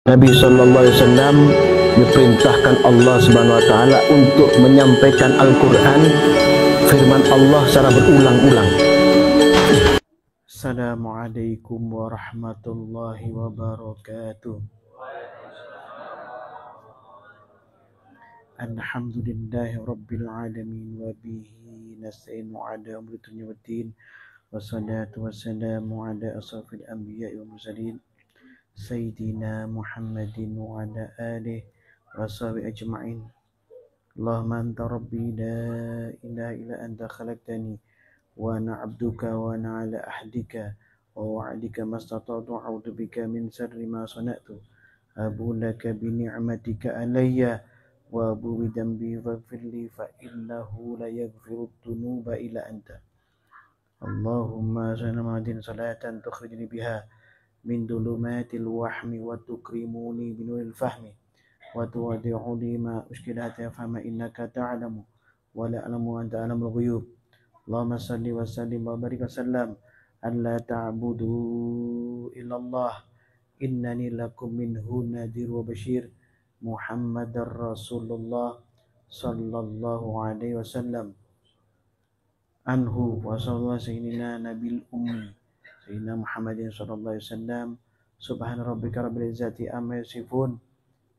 Nabi Sallallahu Alaihi Wasallam diperintahkan Allah Subhanahu Wa Taala untuk menyampaikan Al-Quran, firman Allah secara berulang-ulang. Assalamualaikum warahmatullahi wabarakatuh. Alhamdulillahi rabbil alamin wa bihi nasta'inu ala umuri dunya waddin. Wassalatu wassalamu ala asrafil anbiya'i wal mursalin Sayyidina Muhammadin wa ala alihi wa sahbihi ajma'in. Allahumma anta rabbi la ilaha illa anta khalaqtani wa ana abduka wa ana ala ahdika wa wa'adika mastata'tu a'udzu bika min syarri ma sana'tu abu laka bi ni'matika alayya wa abu bi dhanbi faghfirli fa innahu la yaghfiru dhunuba illa anta. Allahumma salatan tukhrijni biha min dulumatil wahmi wa tukrimuni binuril fahmi wa tuwadi'uni ma ushkilati fahma innaka ta'lamu wa la a'lamu anta a'lamul ghuyub. Allahumma salli wa sallim wa barik wa sallam alla ta'budu illallah innani lakum minhu nadhir wa bashir Muhammadar Rasulullah sallallahu alaihi wasallam anhu wa sallallahu sayyidina nabil ummi Sayyidina Muhammadin sallallahu alaihi wasallam. Subhana rabbika rabbil izzati amma yasifun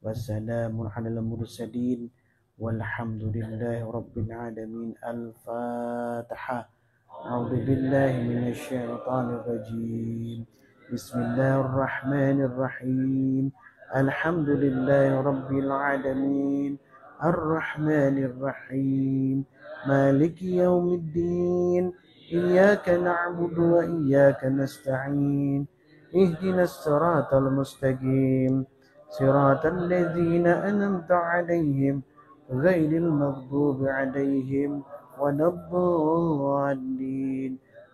wassalamun alal mursalin walhamdulillahi rabbil alamin. Al-Fatihah. A'udzu billahi minasy syaithanir rajim. Bismillahirrahmanirrahim. Alhamdulillahi rabbil alamin. Ar-Rahmanir Rahim. Maliki yaumiddin. إياك نعبد وإياك نستعين اهدنا الصراط المستقيم صراط الذين أنعمت عليهم غير المغضوب عليهم ولا الضالين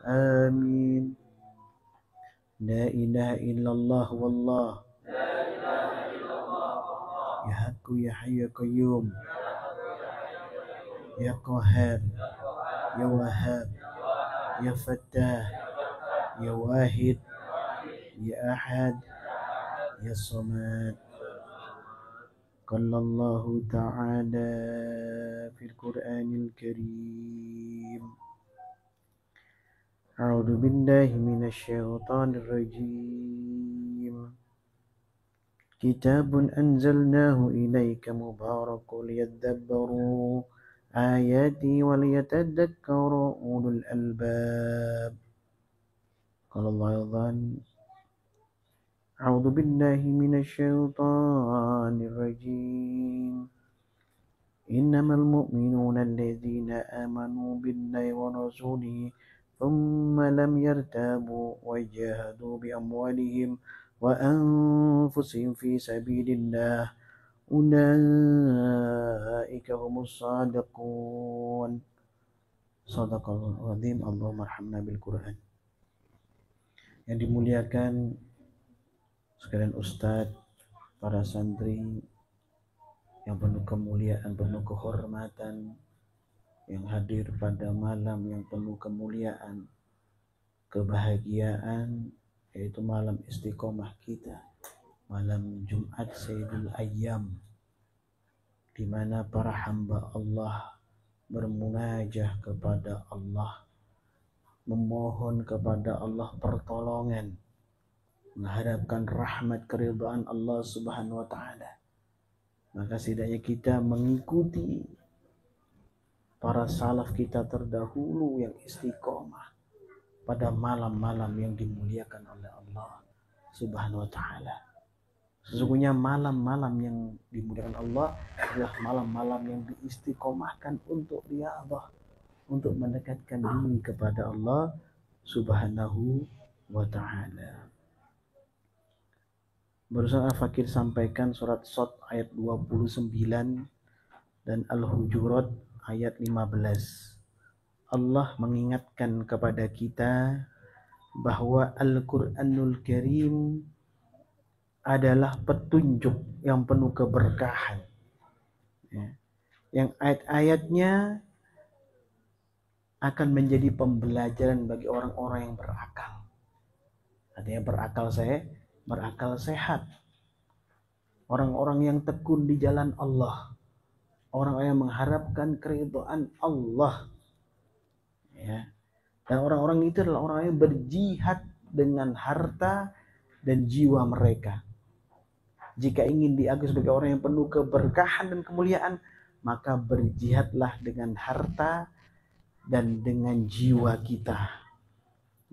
آمين. لا إله إلا الله والله يا حق يا حي يا قيوم يا قهار يا وهاب يا فتاح يا واحد يا أحد يا صمد. قال الله تعالى في القرآن الكريم أعوذ بالله من الشيطان الرجيم كتاب أنزلناه إليك مبارك ليدبروا آياتي وليتذكر أولو الألباب. قال الله أيضا أعوذ بالله من الشيطان الرجيم إنما المؤمنون الذين آمنوا بالله ورسوله ثم لم يرتابوا وجاهدوا بأموالهم وأنفسهم في سبيل الله ulaika humus shadiqun. Shadaqallahul azim. Allahumma arhamna bil Qur'an. Yang dimuliakan sekalian ustadz, para santri yang penuh kemuliaan, penuh kehormatan, yang hadir pada malam yang penuh kemuliaan, kebahagiaan, yaitu malam istiqomah kita, malam Jumat Sayyidul Ayyam, di mana para hamba Allah bermunajah kepada Allah, memohon kepada Allah pertolongan, mengharapkan rahmat keridhaan Allah Subhanahu wa taala. Maka setidaknya kita mengikuti para salaf kita terdahulu yang istiqomah pada malam-malam yang dimuliakan oleh Allah Subhanahu wa taala. Sesungguhnya malam-malam yang dimuliakan Allah adalah malam-malam yang diistiqomahkan untuk riyadhah, untuk mendekatkan diri kepada Allah Subhanahu wa ta'ala. Barusan Al-Fakir sampaikan surat Shad ayat 29 dan Al-Hujurat ayat 15. Allah mengingatkan kepada kita bahwa Al-Quranul Karim adalah petunjuk yang penuh keberkahan, yang ayat-ayatnya akan menjadi pembelajaran bagi orang-orang yang berakal. Artinya berakal sehat. orang-orang yang tekun di jalan Allah, orang-orang yang mengharapkan keridhaan Allah, ya. Dan orang-orang itu adalah orang yang berjihad dengan harta dan jiwa mereka. Jika ingin diakui sebagai orang yang penuh keberkahan dan kemuliaan, maka berjihadlah dengan harta dan dengan jiwa kita.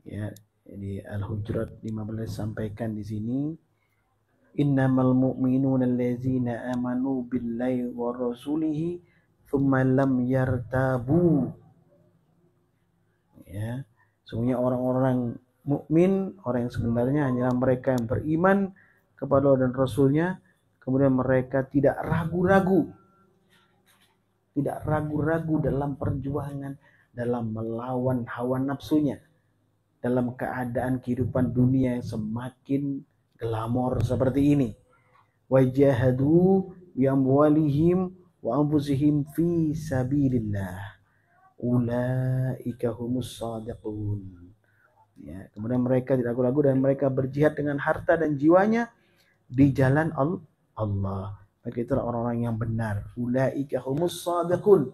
Ya, jadi Al-Hujurat 15 sampaikan di sini, innamal mu'minuna allazina amanu billahi wa rasulihi thumma lam yartabu. Ya, sesungguhnya orang-orang mukmin, orang yang sebenarnya hanyalah mereka yang beriman kepada Allah dan Rasulnya, kemudian mereka tidak ragu-ragu dalam perjuangan, dalam melawan hawa nafsunya, dalam keadaan kehidupan dunia yang semakin glamor seperti ini. Wajahadu bi amwalihim wa anfusihim fi sabilillah. Ulaika humus shadiqun. Ya, kemudian mereka tidak ragu-ragu dan mereka berjihad dengan harta dan jiwanya di jalan Allah. Maka itulah orang-orang yang benar. Ulaika humus shadiqun.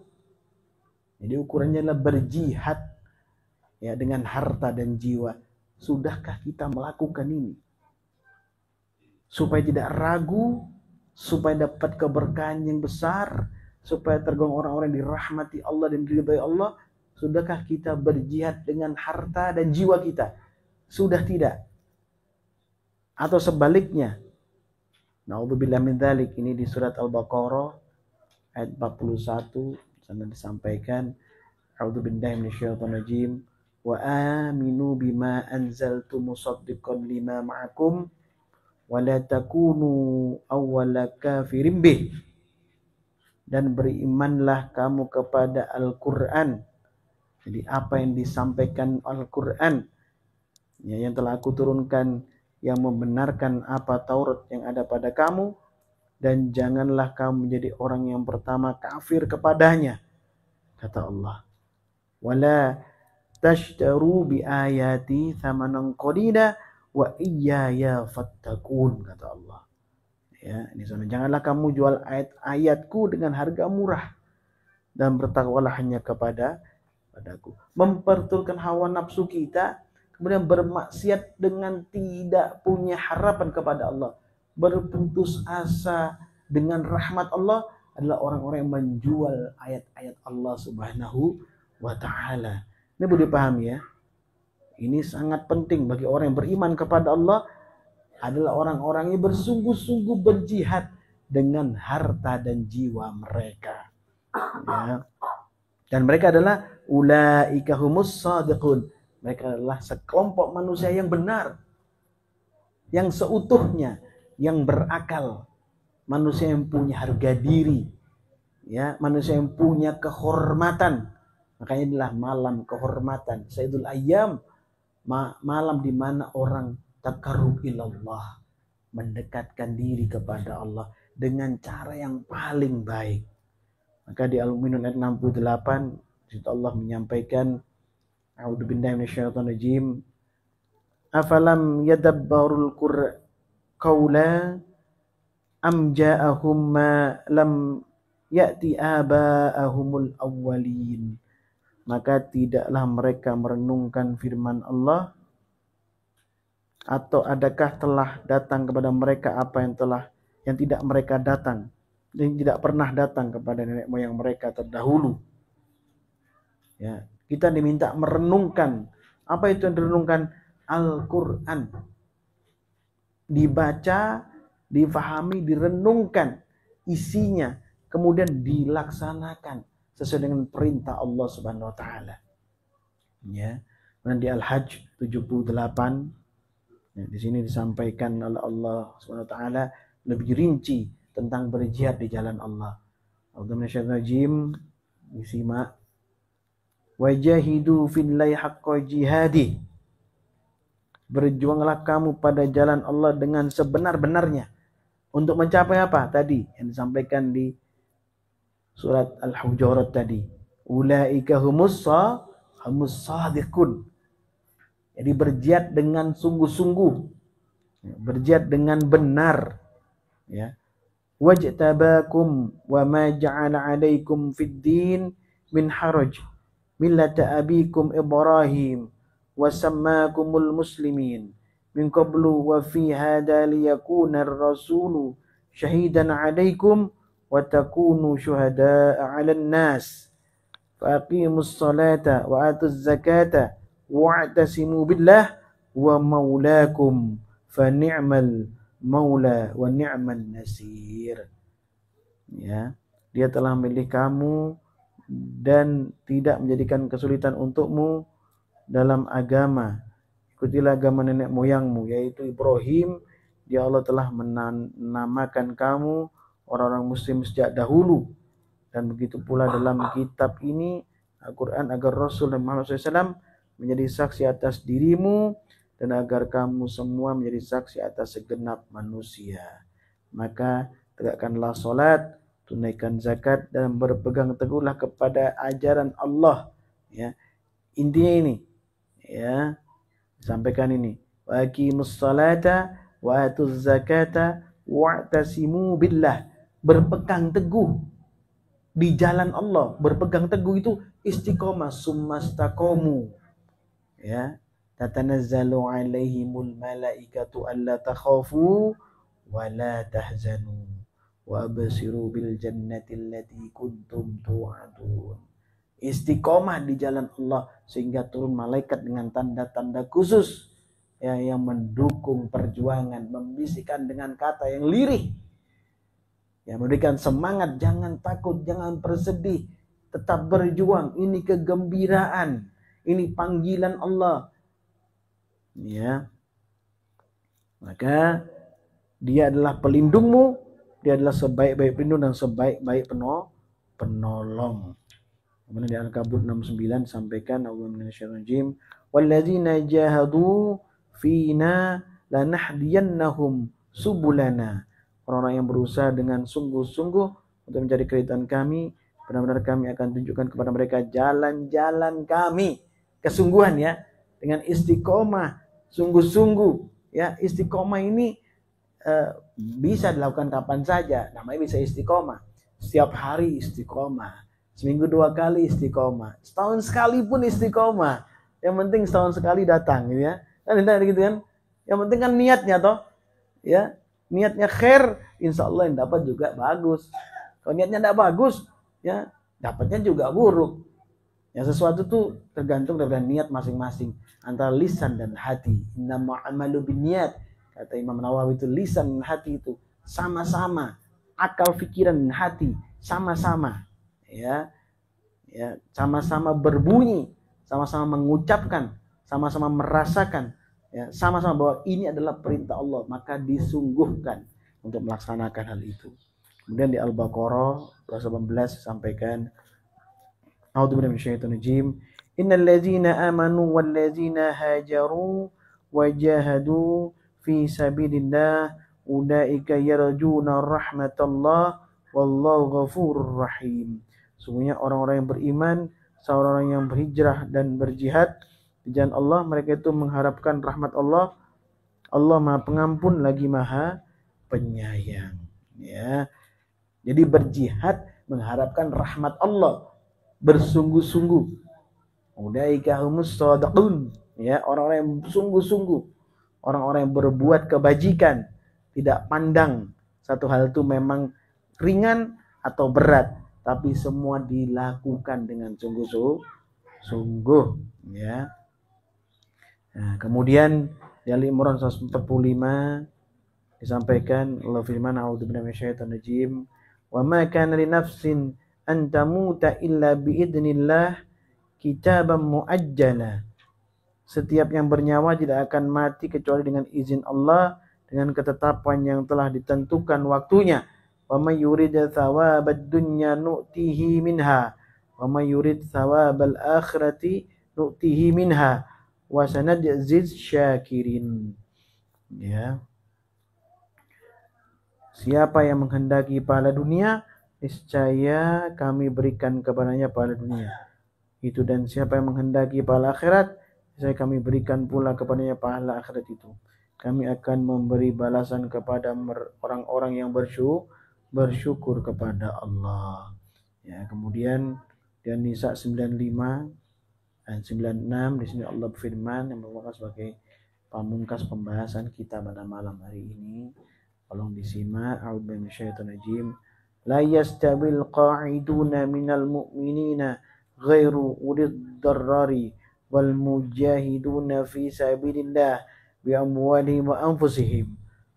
Jadi ukurannya adalah berjihad, ya, dengan harta dan jiwa. Sudahkah kita melakukan ini? Supaya tidak ragu, supaya dapat keberkahan yang besar, supaya tergolong orang-orang yang dirahmati Allah dan diridhai Allah. Sudahkah kita berjihad dengan harta dan jiwa kita? Sudah tidak? Atau sebaliknya? Na'udzubillah min dzalik. Ini di surat Al-Baqarah ayat 41 sana disampaikan, a'udzubillahi minasyaitonir rajim, wa aminu bima anzaltu musaddiqan lima ma'akum wa la takunu awwala kafirin bih. Dan berimanlah kamu kepada Al-Qur'an. Jadi apa yang disampaikan Al-Qur'an, ya, yang telah aku turunkan, yang membenarkan apa Taurat yang ada pada kamu, dan janganlah kamu menjadi orang yang pertama kafir kepadanya, kata Allah. Wala tashtaru bi ayati thamanan qalila wa iyaya fattakun, kata Allah. Ya, ini sana, janganlah kamu jual ayat-ayatku dengan harga murah, dan bertakwalah hanya padaku. Mempertulkan hawa nafsu kita, kemudian bermaksiat dengan tidak punya harapan kepada Allah, berputus asa dengan rahmat Allah, adalah orang-orang yang menjual ayat-ayat Allah Subhanahu wa ta'ala. Ini boleh dipahami, ya. Ini sangat penting bagi orang yang beriman kepada Allah, adalah orang-orang yang bersungguh-sungguh berjihad dengan harta dan jiwa mereka. Ya. Dan mereka adalah ulaika humus shadiqun. Mereka adalah sekelompok manusia yang benar, yang seutuhnya, yang berakal, manusia yang punya harga diri, ya, manusia yang punya kehormatan. Makanya inilah malam kehormatan, Sayyidul Ayyam, malam di mana orang taqarrub ilallah, mendekatkan diri kepada Allah dengan cara yang paling baik. Maka di Al-Mu'minun ayat 68 situ Allah menyampaikan, a'udzubillahi minasyaitonir rajim, afalam yadabbarul qawla am ja'ahum ma lam ya'ti aba'ahumul awwalin. Maka tidaklah mereka merenungkan firman Allah, atau adakah telah datang kepada mereka apa yang tidak mereka datang, yang tidak pernah datang kepada nenek moyang mereka terdahulu. Ya, kita diminta merenungkan. Apa itu yang direnungkan? Al-Quran. Dibaca, difahami, direnungkan isinya, kemudian dilaksanakan sesuai dengan perintah Allah Subhanahu wa taala. Ya. Dan di Al-Hajj 78, ya, di sini disampaikan oleh Allah Subhanahu wa taala lebih rinci tentang berjihad di jalan Allah. A'udzubillahi disimak. Wajahidu fillahi haqqa jihadi. Berjuanglah kamu pada jalan Allah dengan sebenar-benarnya. Untuk mencapai apa? Tadi yang disampaikan di surat Al-Hujurat tadi. Ulaika humus shadiqun. Jadi berjihad dengan sungguh-sungguh. Berjihad dengan benar. Ya. wajtabakum wa ma ja'ala 'alaikum fid din min haraj millata abikum Ibrahim wa sammakumul muslimin min qablu wa fi hadha liyakuna ar-rasulu syahidan 'alaikum wa takunu syuhada'a 'alan nas fa aqimus salata wa atuz zakata wa'tasimu billah wa maulakum fa ni'mal maula wa ni'man nasir. Ya, dia telah memilih kamu dan tidak menjadikan kesulitan untukmu dalam agama. Ikutilah agama nenek moyangmu, yaitu Ibrahim. Dia Allah telah menamakan kamu orang-orang muslim sejak dahulu. Dan begitu pula dalam kitab ini, Al-Quran, agar Rasul dan Muhammad SAW menjadi saksi atas dirimu dan agar kamu semua menjadi saksi atas segenap manusia. Maka tegakkanlah salat, tunaikan zakat, dan berpegang teguhlah kepada ajaran Allah. Ya, intinya ini, ya, sampaikan ini. Wa aqimus salata wa atuz zakata wa'tasimu billah. Berpegang teguh di jalan Allah. Berpegang teguh itu istiqomah, summastaqamu. Ya, tatanazzalu alaihimul malaikatu alla takhafu wa la tahzanu wa absiru bil jannati allati kuntum tu'adun. Istiqomah di jalan Allah sehingga turun malaikat dengan tanda-tanda khusus, ya, yang mendukung perjuangan, membisikkan dengan kata yang lirih, ya, memberikan semangat, jangan takut, jangan bersedih, tetap berjuang. Ini kegembiraan, ini panggilan Allah. Ya, maka dia adalah pelindungmu, dia adalah sebaik-baik pelindung dan sebaik-baik penolong. Kemudian di Al-Kabut 69 sampaikan, A'udzubillahi walladzina jahadu fina lanahdiyannahum subulana. Orang-orang yang berusaha dengan sungguh-sungguh untuk mencari keridhaan kami, benar-benar kami akan tunjukkan kepada mereka jalan-jalan kami. Kesungguhan, ya, dengan istiqomah, sungguh-sungguh, ya. Istiqomah ini bisa dilakukan kapan saja, namanya bisa istiqomah. Setiap hari istiqomah, seminggu 2 kali istiqomah, setahun sekali pun istiqomah. Yang penting setahun sekali datang, gitu ya. Kan gitu kan? Yang penting kan niatnya toh, ya. Niatnya khair, insya Allah yang dapat juga bagus. Kalau niatnya tidak bagus, ya, dapatnya juga buruk. Ya, sesuatu tuh tergantung dari niat masing-masing, antara lisan dan hati. Innama amalu binniyat, kata Imam Nawawi, itu lisan dan hati itu sama-sama, akal, pikiran, dan hati sama-sama, ya, ya, sama-sama berbunyi, sama-sama mengucapkan, sama-sama merasakan, ya, sama-sama bahwa ini adalah perintah Allah, maka disungguhkan untuk melaksanakan hal itu. Kemudian di Al-Baqarah 18 sampaikan, A'udzubillahi minasyaitonirrajim. Innal ladzina amanu wal ladzina hajaru wajahadu fi sabilillah ulaika yarjuna rahmatallah wallahu ghafurur rahim. Sungguhnya orang-orang yang beriman, seorang yang berhijrah dan berjihad di jalan Allah, mereka itu mengharapkan rahmat Allah. Allah Maha Pengampun lagi Maha Penyayang, ya. Jadi berjihad mengharapkan rahmat Allah, bersungguh-sungguh. Ulaika humus shadiqun, ya, orang-orang yang sungguh-sungguh, orang-orang yang berbuat kebajikan, tidak pandang satu hal itu memang ringan atau berat, tapi semua dilakukan dengan sungguh-sungguh, ya. Nah, kemudian di Al-Imran 145 disampaikan Allah firman, A'udzubillahi minasyaitonirrajim, wa ma kana li nafsin an tamuta illa biidznillah kitaban muajjala. Setiap yang bernyawa tidak akan mati kecuali dengan izin Allah, dengan ketetapan yang telah ditentukan waktunya. Wa may yurid thawabad dunya nu'tihi minha wa may yurid thawabal akhirati nu'tihi minha wa sanajziz syakirin. Ya. Siapa yang menghendaki pahala dunia, niscaya kami berikan kepadanya pahala dunia itu, dan siapa yang menghendaki pahala akhirat, niscaya kami berikan pula kepadanya pahala akhirat itu. Kami akan memberi balasan kepada orang-orang yang bersyukur kepada Allah. Ya, kemudian di An-Nisa 95 dan 96 di sini Allah berfirman yang merupakan sebagai pamungkas pembahasan kita pada malam hari ini. Tolong disimak. A'udzu minasyaitonir rajim. La yastawil qa'iduna minal mu'minina ghairu ulil darrari wal mujahiduna fi sabilillah bi amwalihim wa anfusihim.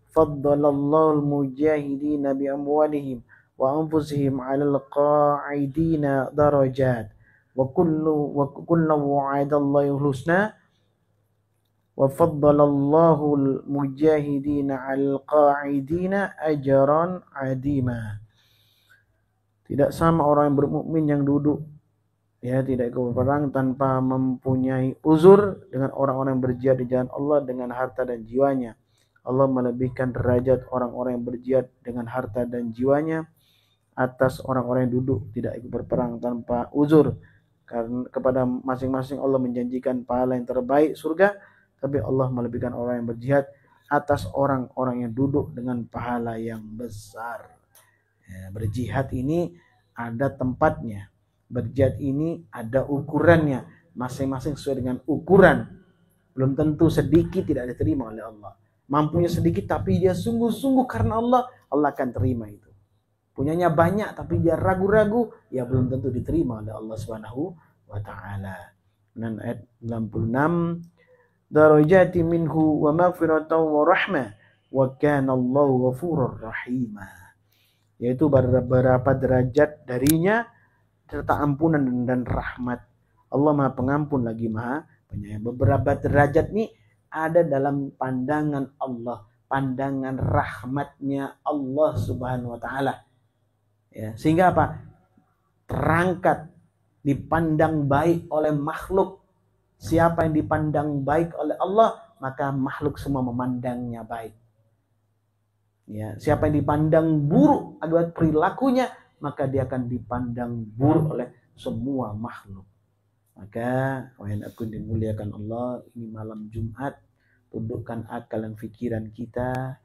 Faddalallahu al-mujahidina bi amwalihim wa anfusihim 'alal qa'idina darajat. وكل وعد الله الحسنى وفضل الله المجاهدين على القاعدين أجرا عظيما. Tidak sama orang yang bermukmin yang duduk tidak ikut berperang tanpa mempunyai uzur dengan orang-orang yang berjihad di jalan Allah dengan harta dan jiwanya. Allah melebihkan derajat orang-orang yang berjihad dengan harta dan jiwanya atas orang-orang yang duduk tidak ikut berperang tanpa uzur. Karena kepada masing-masing Allah menjanjikan pahala yang terbaik surga, tapi Allah melebihkan orang yang berjihad atas orang-orang yang duduk dengan pahala yang besar. Ya, berjihad ini ada tempatnya, berjihad ini ada ukurannya, masing-masing sesuai dengan ukuran. Belum tentu sedikit tidak diterima oleh Allah. Mampunya sedikit tapi dia sungguh-sungguh karena Allah, Allah akan terima itu. Punyanya banyak tapi dia ragu-ragu, ya belum tentu diterima oleh Allah Subhanahu wa taala. Dan ayat 66, darajati minhu wa maghfiratan wa rahmah wa kana Allahu ghafurur rahima. Yaitu beberapa derajat darinya serta ampunan dan rahmat. Allah Maha Pengampun lagi Maha Penyayang. Beberapa derajat nih ada dalam pandangan Allah, pandangan rahmatnya Allah Subhanahu wa taala. Ya, sehingga apa? Terangkat, dipandang baik oleh makhluk. Siapa yang dipandang baik oleh Allah, maka makhluk semua memandangnya baik. Ya, siapa yang dipandang buruk akibat perilakunya, maka dia akan dipandang buruk oleh semua makhluk. Maka wahai aku dimuliakan Allah, ini malam Jumat, tundukkan akal dan pikiran kita.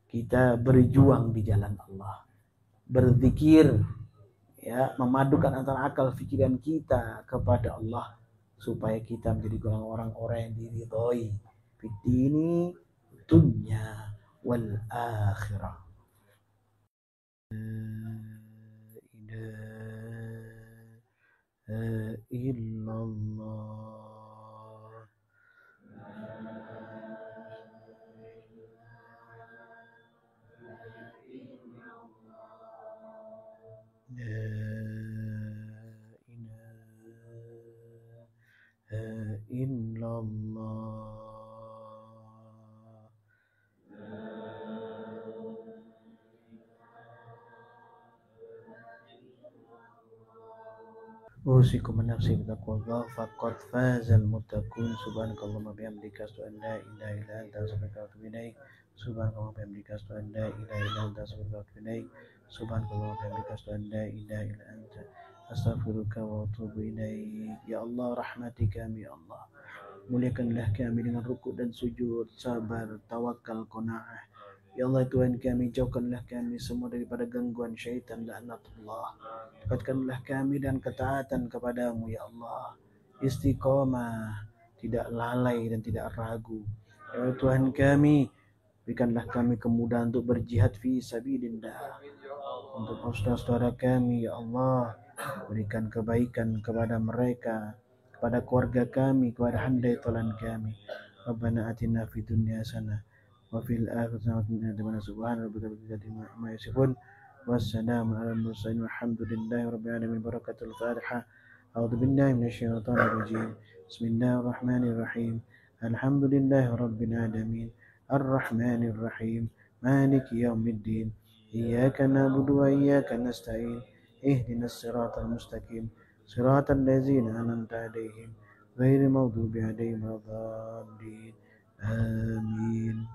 Kita berjuang di jalan Allah. Berzikir, ya, memadukan antara akal pikiran kita kepada Allah supaya kita menjadi golongan orang-orang yang diridhoi fid dini dunya wal akhirah. La ilaha illallah. Usikum nafsi bitaqwallah faqad fazal muttaqun. Subhanakallahumma bihamdika asyhadu an la ilaha illa anta astaghfiruka wa atubu ilaik. Subhanakallahumma bihamdika asyhadu an la ilaha illa anta astaghfiruka wa atubu ilaik. Subhanakallahumma bihamdika asyhadu an la ilaha illa anta astaghfiruka wa atubu ilaik. Ya Allah, rahmati kami ya Allah. Muliakanlah kami dengan rukuk dan sujud, sabar, tawakal, qanaah. Ya Allah Tuhan kami, jauhkanlah kami semua daripada gangguan syaitan laknatullah. Dekatkanlah kami dan ketaatan kepadamu ya Allah. Istiqamah, tidak lalai dan tidak ragu. Ya Allah Tuhan kami, berikanlah kami kemudahan untuk berjihad fi sabilillah. Untuk saudara-saudara kami ya Allah, berikan kebaikan kepada mereka, kepada keluarga kami, kepada handai tolan kami. Rabbana atina fid dunya hasanah wa fil akhirati hasanah wa qina subhana rabbika rabbil izzati amma yasifun. Wassalamu ala mursalin walhamdulillahi rabbil alamin. Barakatul Fatihah. A'udzu billahi minasyaitonir rajim. Bismillahirrahmanirrahim. Alhamdulillahi rabbil alamin. Arrahmanir rahim. Maliki yaumiddin. Iyyaka na'budu wa iyyaka nasta'in. Ihdinas siratal mustaqim. Siratal ladzina an'amta 'alaihim ghairil maghdubi 'alaihim waladdallin. Amin.